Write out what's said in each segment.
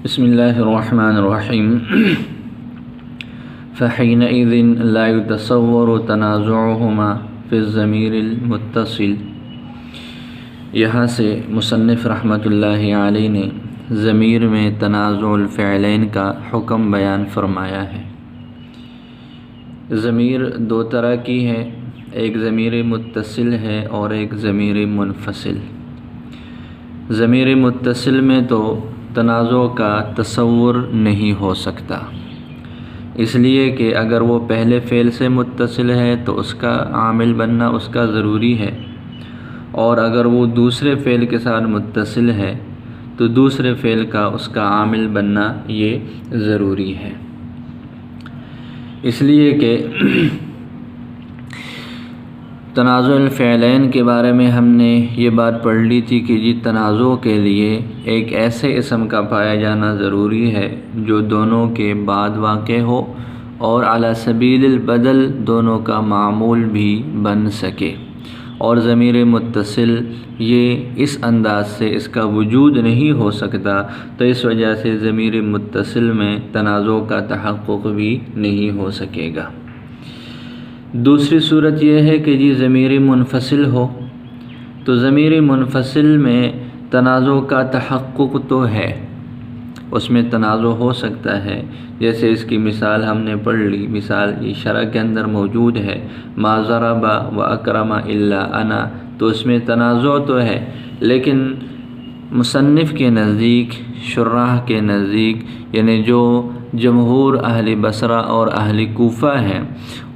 بسم اللہ الرحمن الرحیم فحینئذ لا يتصور تنازعهما فی الضمیر المتصل۔ یہاں سے مصنف رحمۃ اللہ علیہ نے ضمیر میں تنازع الفعلین کا حکم بیان فرمایا ہے۔ ضمیر دو طرح کی ہے، ایک ضمیر متصل ہے اور ایک ضمیر منفصل۔ ضمیر متصل میں تو تنازع کا تصور نہیں ہو سکتا، اس لیے کہ اگر وہ پہلے فعل سے متصل ہے تو اس کا عامل بننا اس کا ضروری ہے، اور اگر وہ دوسرے فعل کے ساتھ متصل ہے تو دوسرے فعل کا اس کا عامل بننا یہ ضروری ہے۔ اس لیے کہ تنازع الفعلین کے بارے میں ہم نے یہ بات پڑھ لی تھی کہ تنازع کے لیے ایک ایسے اسم کا پایا جانا ضروری ہے جو دونوں کے بعد واقع ہو اور علی سبیل البدل دونوں کا معمول بھی بن سکے، اور ضمیر متصل یہ اس انداز سے اس کا وجود نہیں ہو سکتا، تو اس وجہ سے ضمیر متصل میں تنازع کا تحقق بھی نہیں ہو سکے گا۔ دوسری صورت یہ ہے کہ ضمیر منفصل ہو، تو ضمیر منفصل میں تنازع کا تحقق تو ہے، اس میں تنازع ہو سکتا ہے، جیسے اس کی مثال ہم نے پڑھ لی، مثال یہ شرع کے اندر موجود ہے، ما ضرب و اکرم الا انا، تو اس میں تنازع تو ہے، لیکن مصنف کے نزدیک، شراح کے نزدیک، یعنی جو جمہور اہل بصرہ اور اہل کوفہ ہیں،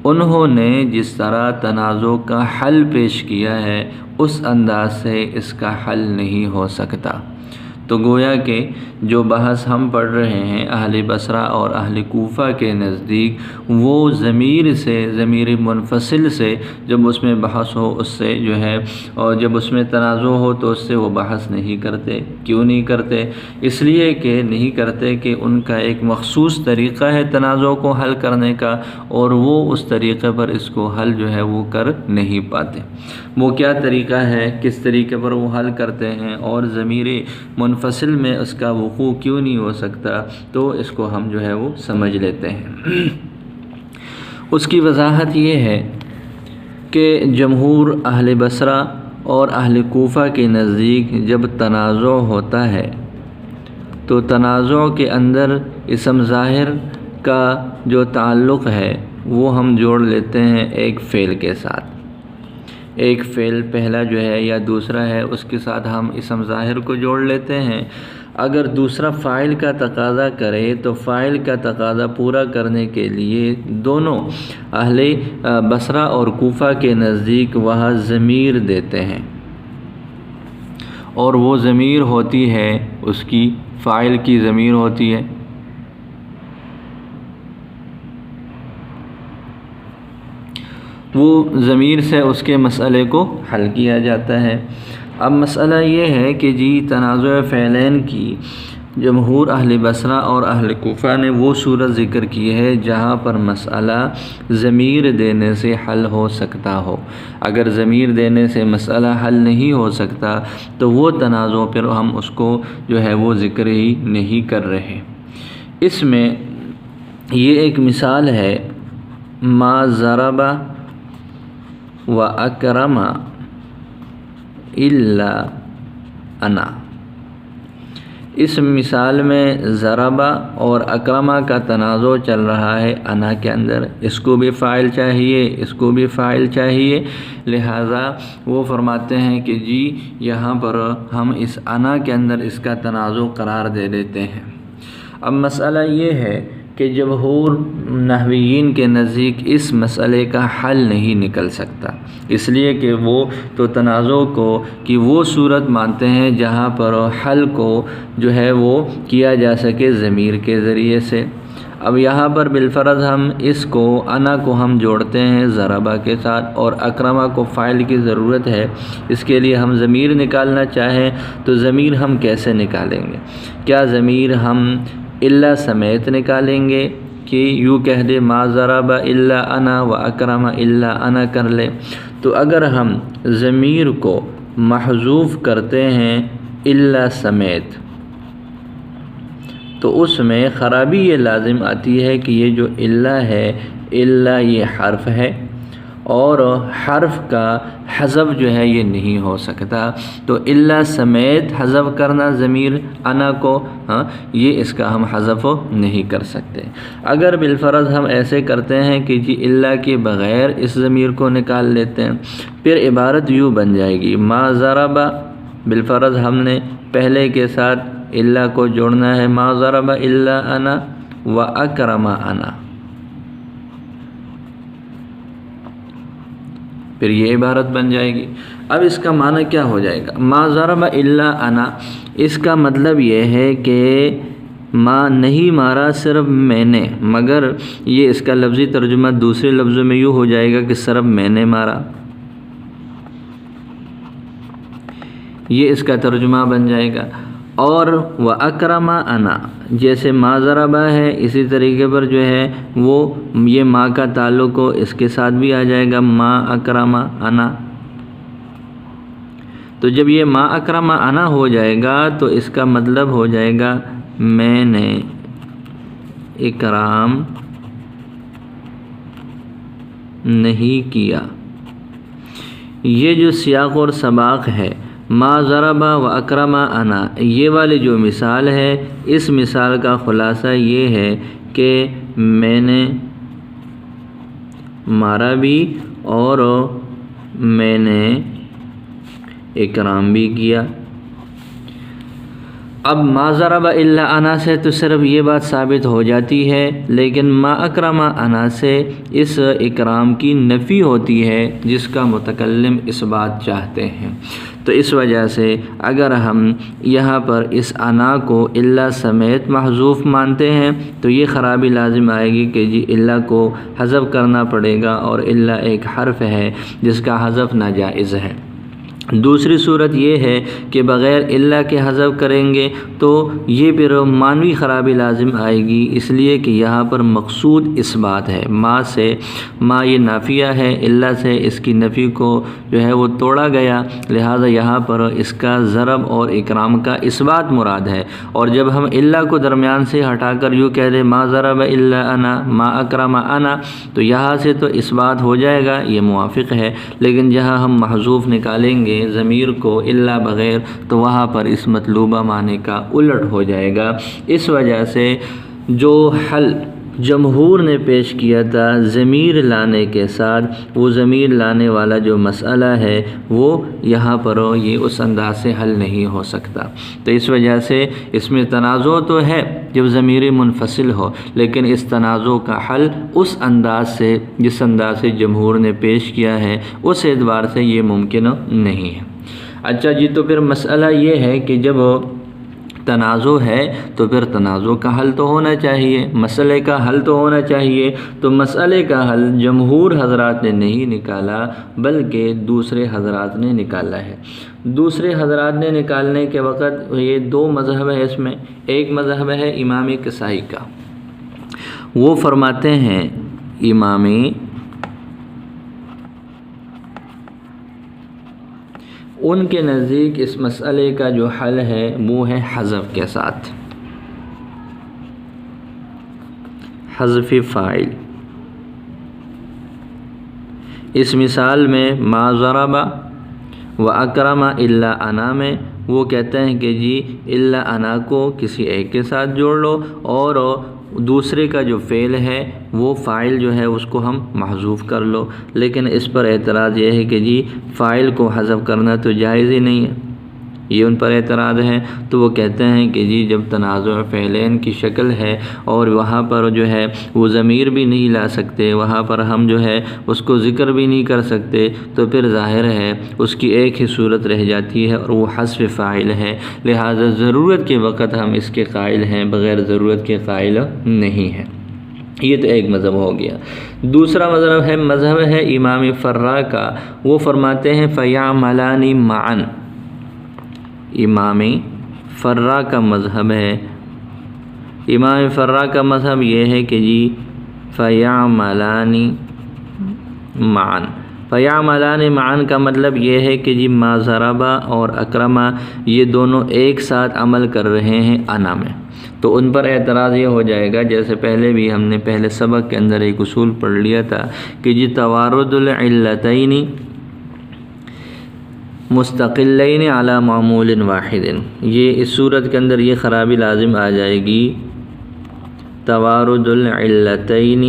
انہوں نے جس طرح تنازع کا حل پیش کیا ہے اس انداز سے اس کا حل نہیں ہو سکتا۔ تو گویا کہ جو بحث ہم پڑھ رہے ہیں اہل بصرہ اور اہل کوفہ کے نزدیک، وہ ضمیر سے، ضمیر منفصل سے جب اس میں بحث ہو اس سے جو ہے، اور جب اس میں تنازع ہو تو اس سے وہ بحث نہیں کرتے۔ کیوں نہیں کرتے؟ اس لیے کہ نہیں کرتے کہ ان کا ایک مخصوص طریقہ ہے تنازع کو حل کرنے کا، اور وہ اس طریقے پر اس کو حل جو ہے وہ کر نہیں پاتے۔ وہ کیا طریقہ ہے، کس طریقے پر وہ حل کرتے ہیں، اور ضمیر منفصل میں اس کا وقوع کیوں نہیں ہو سکتا، تو اس کو ہم جو ہے وہ سمجھ لیتے ہیں۔ اس کی وضاحت یہ ہے کہ جمہور اہل بصرہ اور اہل کوفہ کے نزدیک جب تنازع ہوتا ہے تو تنازع کے اندر اسم ظاہر کا جو تعلق ہے وہ ہم جوڑ لیتے ہیں ایک فعل کے ساتھ۔ ایک فعل پہلا جو ہے یا دوسرا ہے اس کے ساتھ ہم اسم ظاہر کو جوڑ لیتے ہیں۔ اگر دوسرا فاعل کا تقاضا کرے تو فاعل کا تقاضا پورا کرنے کے لیے دونوں اہل بصرہ اور کوفہ کے نزدیک وہاں ضمیر دیتے ہیں، اور وہ ضمیر ہوتی ہے اس کی فاعل کی ضمیر ہوتی ہے۔ وہ ضمیر سے اس کے مسئلے کو حل کیا جاتا ہے۔ اب مسئلہ یہ ہے کہ تنازع فعلین کی جمہور اہل بصرہ اور اہل کوفہ نے وہ صورت ذکر کی ہے جہاں پر مسئلہ ضمیر دینے سے حل ہو سکتا ہو۔ اگر ضمیر دینے سے مسئلہ حل نہیں ہو سکتا تو وہ تنازع پھر ہم اس کو جو ہے وہ ذکر ہی نہیں کر رہے۔ اس میں یہ ایک مثال ہے، ما ضرب و اکرم الا انا۔ اس مثال میں ضربہ اور اکرمہ کا تنازع چل رہا ہے انا کے اندر، اس کو بھی فاعل چاہیے، اس کو بھی فاعل چاہیے، لہذا وہ فرماتے ہیں کہ یہاں پر ہم اس انا کے اندر اس کا تنازع قرار دے دیتے ہیں۔ اب مسئلہ یہ ہے کہ جمہور نحویین کے نزدیک اس مسئلے کا حل نہیں نکل سکتا، اس لیے کہ وہ تو تنازع کو کہ وہ صورت مانتے ہیں جہاں پر حل کو جو ہے وہ کیا جا سکے ضمیر کے ذریعے سے۔ اب یہاں پر بالفرض ہم اس کو انا کو ہم جوڑتے ہیں ضربہ کے ساتھ، اور اکرمہ کو فاعل کی ضرورت ہے، اس کے لیے ہم ضمیر نکالنا چاہیں تو ضمیر ہم کیسے نکالیں گے؟ کیا ضمیر ہم الا سمیت نکالیں گے کہ یوں کہہ دے ما ضرب الا انا و اکرم الا انا کر لے؟ تو اگر ہم ضمیر کو محذوف کرتے ہیں الا سمیت تو اس میں خرابی یہ لازم آتی ہے کہ یہ جو الا ہے، الا یہ حرف ہے اور حرف کا حذف جو ہے یہ نہیں ہو سکتا، تو الا سمیت حذف کرنا ضمیر انا کو، یہ اس کا ہم حذف نہیں کر سکتے۔ اگر بالفرض ہم ایسے کرتے ہیں کہ جی الا کے بغیر اس ضمیر کو نکال لیتے ہیں، پھر عبارت یوں بن جائے گی ما ضرب، بالفرض ہم نے پہلے کے ساتھ الا کو جوڑنا ہے، ما ضرب الا انا و اکرم انا، پھر یہ عبارت بن جائے گی۔ اب اس کا معنی کیا ہو جائے گا؟ ما ضرب الا انا، اس کا مطلب یہ ہے کہ ما نہیں مارا صرف میں نے، مگر یہ اس کا لفظی ترجمہ دوسرے لفظوں میں یوں ہو جائے گا کہ صرف میں نے مارا، یہ اس کا ترجمہ بن جائے گا۔ اور وَأَكْرَمَ أَنَا، جیسے ما ضربہ ہے اسی طریقے پر جو ہے وہ یہ ما کا تعلق ہو اس کے ساتھ بھی آ جائے گا ما اکرم انا، تو جب یہ ما اکرم انا ہو جائے گا تو اس کا مطلب ہو جائے گا میں نے اکرام نہیں کیا۔ یہ جو سیاق اور سباق ہے ما ضرب و اکرم انا، یہ والی جو مثال ہے، اس مثال کا خلاصہ یہ ہے کہ میں نے مارا بھی اور میں نے اکرام بھی کیا۔ اب ما ضرب الا انا سے تو صرف یہ بات ثابت ہو جاتی ہے، لیکن ما اکرم انا سے اس اکرام کی نفی ہوتی ہے جس کا متکلم اس بات چاہتے ہیں۔ تو اس وجہ سے اگر ہم یہاں پر اس انا کو الا سمیت محذوف مانتے ہیں تو یہ خرابی لازم آئے گی کہ جی الا کو حذف کرنا پڑے گا، اور الا ایک حرف ہے جس کا حذف ناجائز ہے۔ دوسری صورت یہ ہے کہ بغیر الا کے حذف کریں گے تو یہ پھر معنوی خرابی لازم آئے گی، اس لیے کہ یہاں پر مقصود اس بات ہے، ما سے، ما یہ نافیہ ہے، الا سے اس کی نفی کو جو ہے وہ توڑا گیا، لہذا یہاں پر اس کا ضرب اور اکرام کا اس بات مراد ہے۔ اور جب ہم الا کو درمیان سے ہٹا کر یوں کہہ دیں ما ضرب الا انا ما اکرم انا، تو یہاں سے تو اس بات ہو جائے گا، یہ موافق ہے، لیکن جہاں ہم محذوف نکالیں گے ضمیر کو الا بغیر تو وہاں پر اس مطلوبہ معنی کا الٹ ہو جائے گا۔ اس وجہ سے جو حل جمہور نے پیش کیا تھا ضمیر لانے کے ساتھ، وہ ضمیر لانے والا جو مسئلہ ہے وہ یہاں پر یہ اس انداز سے حل نہیں ہو سکتا۔ تو اس وجہ سے اس میں تنازع تو ہے جب ضمیر منفصل ہو، لیکن اس تنازع کا حل اس انداز سے جس انداز سے جمہور نے پیش کیا ہے اس اعتبار سے یہ ممکن نہیں ہے۔ اچھا جی، تو پھر مسئلہ یہ ہے کہ جب تنازع ہے تو پھر تنازع کا حل تو ہونا چاہیے، مسئلے کا حل تو ہونا چاہیے، تو مسئلے کا حل جمہور حضرات نے نہیں نکالا بلکہ دوسرے حضرات نے نکالا ہے۔ دوسرے حضرات نے نکالنے کے وقت یہ دو مذہب ہے، اس میں ایک مذہب ہے امام کسائی کا، وہ فرماتے ہیں امامی ان کے نزدیک اس مسئلے کا جو حل ہے وہ ہے حذف کے ساتھ، حذف فاعل۔ اس مثال میں ما ضرب و اکرم الا انا میں وہ کہتے ہیں کہ جی الا انا کو کسی ایک کے ساتھ جوڑ لو اور دوسرے کا جو فعل ہے وہ فاعل جو ہے اس کو ہم محذوف کر لو، لیکن اس پر اعتراض یہ ہے کہ جی فاعل کو حذف کرنا تو جائز ہی نہیں ہے، یہ ان پر اعتراض ہے۔ تو وہ کہتے ہیں کہ جی جب تنازع فعلین کی شکل ہے اور وہاں پر جو ہے وہ ضمیر بھی نہیں لا سکتے، وہاں پر ہم جو ہے اس کو ذکر بھی نہیں کر سکتے، تو پھر ظاہر ہے اس کی ایک ہی صورت رہ جاتی ہے اور وہ حذف فاعل ہے، لہذا ضرورت کے وقت ہم اس کے قائل ہیں، بغیر ضرورت کے قائل نہیں ہیں۔ یہ تو ایک مذہب ہو گیا۔ دوسرا مذہب ہے امام فرا کا، وہ فرماتے ہیں فَيَعْمَلَانِ مَعًا۔ امام فرا کا مذہب ہے، امام فرا کا مذہب یہ ہے کہ جی فَيَعْمَلَانِ مَعًا، فیعملان معاً کا مطلب یہ ہے کہ جی ما ضربا اور اکرما یہ دونوں ایک ساتھ عمل کر رہے ہیں انا میں، تو ان پر اعتراض یہ ہو جائے گا، جیسے پہلے بھی ہم نے پہلے سبق کے اندر ایک اصول پڑھ لیا تھا کہ جی توارد العلتین مستقلین علی معمول واحد، یہ اس صورت کے اندر یہ خرابی لازم آ جائے گی، توارد العلتین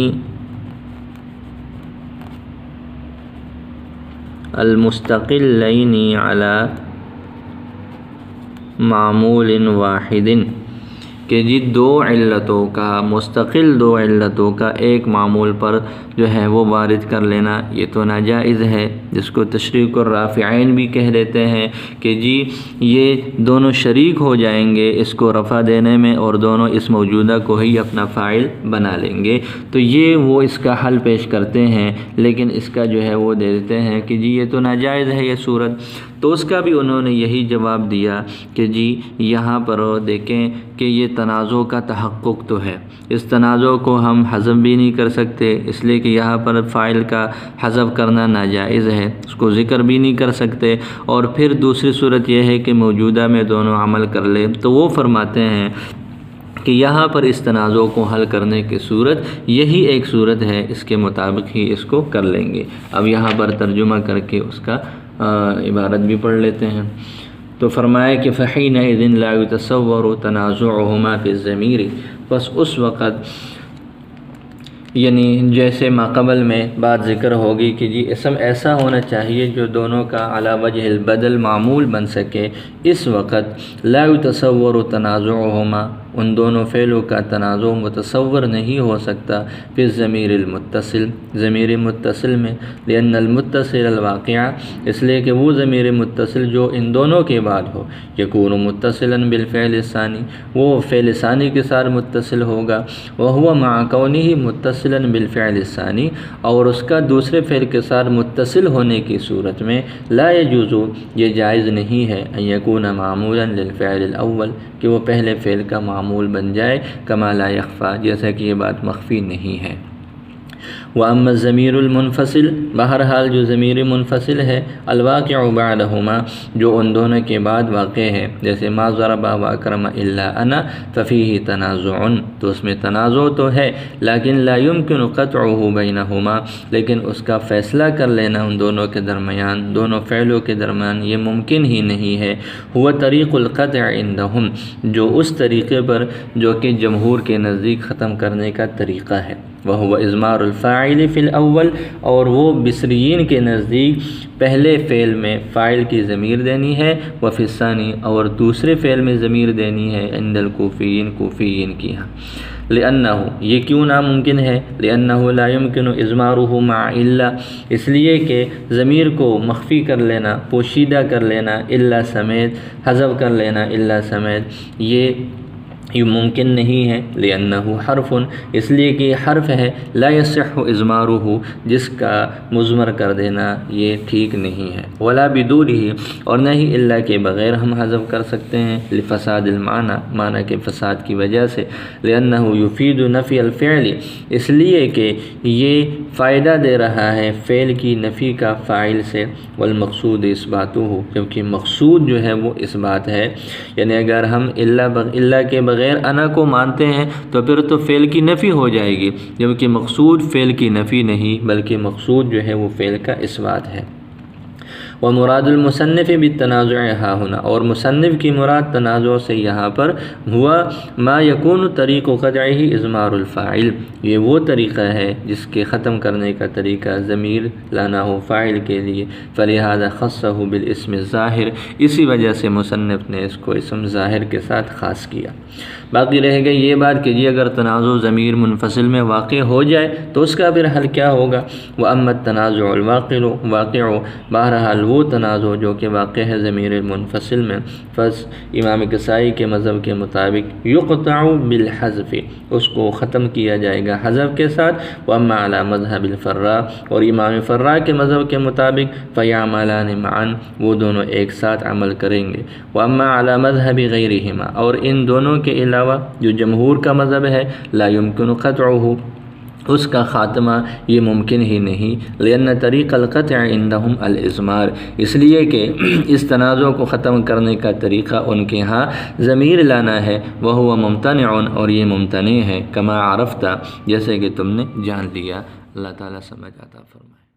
المستقلین علی معمول واحد، کہ جی دو علتوں کا، مستقل دو علتوں کا ایک معمول پر جو ہے وہ وارد کر لینا یہ تو ناجائز ہے، جس کو تشریک الرافعین بھی کہہ دیتے ہیں کہ جی یہ دونوں شریک ہو جائیں گے اس کو رفع دینے میں اور دونوں اس موجودہ کو ہی اپنا فاعل بنا لیں گے، تو یہ وہ اس کا حل پیش کرتے ہیں، لیکن اس کا جو ہے وہ دے دیتے ہیں کہ جی یہ تو ناجائز ہے یہ صورت، تو اس کا بھی انہوں نے یہی جواب دیا کہ جی یہاں پر دیکھیں کہ یہ تنازع کا تحقق تو ہے، اس تنازع کو ہم حذف بھی نہیں کر سکتے اس لیے کہ یہاں پر فاعل کا حذف کرنا ناجائز ہے، اس کو ذکر بھی نہیں کر سکتے، اور پھر دوسری صورت یہ ہے کہ موجودہ میں دونوں عمل کر لیں، تو وہ فرماتے ہیں کہ یہاں پر اس تنازع کو حل کرنے کی صورت یہی ایک صورت ہے، اس کے مطابق ہی اس کو کر لیں گے۔ اب یہاں پر ترجمہ کر کے اس کا عبارت بھی پڑھ لیتے ہیں، تو فرمایا کہ فحینئذ لا یتصور تنازعہما فی الضمیر، بس اس وقت یعنی جیسے ماقبل میں بات ذکر ہوگی کہ جی اسم ایسا ہونا چاہیے جو دونوں کا علی وجہ البدل معمول بن سکے، اس وقت لا یتصور تنازعہما ان دونوں فعلوں کا تنازع متصور نہیں ہو سکتا پھر ضمیر المتصل، ضمیر متصل میں، لأن المتصل الواقعہ اس لیے کہ وہ ضمیر متصل جو ان دونوں کے بعد ہو، یکون متصلا بالفعل الثانی وہ فعل ثانی کے ساتھ متصل ہوگا، وہو مع کونہ متصلا بالفعل الثانی اور اس کا دوسرے فعل کے ساتھ متصل ہونے کی صورت میں لا یجوز یہ جائز نہیں ہے ان یکون معمولا للفعل الاول کہ وہ پہلے فعل کا معمول بن جائے، کما لا یخفی جیسا کہ یہ بات مخفی نہیں ہے۔ وَأَمَّا الضَّمِيرُ الْمُنْفَصِلُ بہرحال جو ضمیر منفصل ہے، الواقع بعدہما جو ان دونوں کے بعد واقع ہے، جیسے ما ضرب وَأَكْرَمَ إِلَّا أَنَا فَفِيهِ تَنَازُعٌ تو اس میں تنازع تو ہے، لیکن لا يمكن قطعه بینہما لیکن اس کا فیصلہ کر لینا ان دونوں کے درمیان، دونوں فعلوں کے درمیان یہ ممکن ہی نہیں ہے۔ هو طریق القطع عندہم جو اس طریقے پر جو کہ جمہور کے نزدیک ختم کرنے کا طریقہ ہے، وہو اضمار الفاعل فی الاول اور وہ بصریین کے نزدیک پہلے فعل میں فاعل کی ضمیر دینی ہے، وفی الثانی اور دوسرے فعل میں ضمیر دینی ہے، عند الکوفیین کوفیین کی ہاں۔ لأنہ یہ کیوں ناممکن ہے؟ لأنہ لا يمكن اضمارہ مع الا اس لیے کہ ضمیر کو مخفی کر لینا، پوشیدہ کر لینا، الا سمیت حذف کر لینا، الا سمیت یہ ممکن نہیں ہے، لأنہ حرف اس لیے کہ حرف ہے، لا یصح اضمارہ جس کا مضمر کر دینا یہ ٹھیک نہیں ہے، ولا بدونہ اور نہ ہی الا کے بغیر ہم حذف کر سکتے ہیں، لفساد المعنی معنی کے فساد کی وجہ سے، لأنہ یفید نفی الفعل اس لیے کہ یہ فائدہ دے رہا ہے فعل کی نفی کا فاعل سے، والمقصود اثباتہ جبکہ مقصود جو ہے وہ اثبات ہے، یعنی اگر ہم الا کے بغیر انا کو مانتے ہیں تو پھر تو فعل کی نفی ہو جائے گی، جبکہ مقصود فعل کی نفی نہیں بلکہ مقصود جو ہے وہ فعل کا اثبات ہے۔ ومراد المصنف بالتنازع ہا ہونا اور مصنف کی مراد تنازع سے یہاں پر ہوا ما یکون طریق قطعہ اضمار الفاعل یہ وہ طریقہ ہے جس کے ختم کرنے کا طریقہ ضمیر لانا ہو فاعل کے لیے، فلہذا خصہ بالاسم الظاہر اسی وجہ سے مصنف نے اس کو اسم ظاہر کے ساتھ خاص کیا۔ باقی رہ گئی یہ بات کہ جی اگر تنازع ضمیر منفصل میں واقع ہو جائے تو اس کا پھر حل کیا ہوگا؟ وَأَمَّا التَّنَازُعُ الْوَاقِعُ بہرحال وہ تنازع جو کہ واقع ہے ضمیر منفصل میں، فس امام کسائی کے مذہب کے مطابق یقطع بالحذف اس کو ختم کیا جائے گا حذف کے ساتھ، وَأَمَّا عَلَى مذهب الفراء اور امام فراء کے مذہب کے مطابق فَيَعْمَلَانِ مَعًا وہ دونوں ایک ساتھ عمل کریں گے، وَأَمَّا عَلَى مذهب غَيْرِهِمَا اور ان دونوں کے علاوہ جو جمہور کا مذہب ہے لا يمكن قطعه اس کا خاتمہ یہ ممکن ہی نہیں، لأن طریق القطع عندهم الإضمار، اس لیے کہ اس تنازع کو ختم کرنے کا طریقہ ان کے ہاں ضمیر لانا ہے، وہو ممتنع، اور یہ ممتنع ہے، کما عرفت، جیسے کہ تم نے جان لیا۔ اللہ تعالیٰ سمجھ عطا فرمائے۔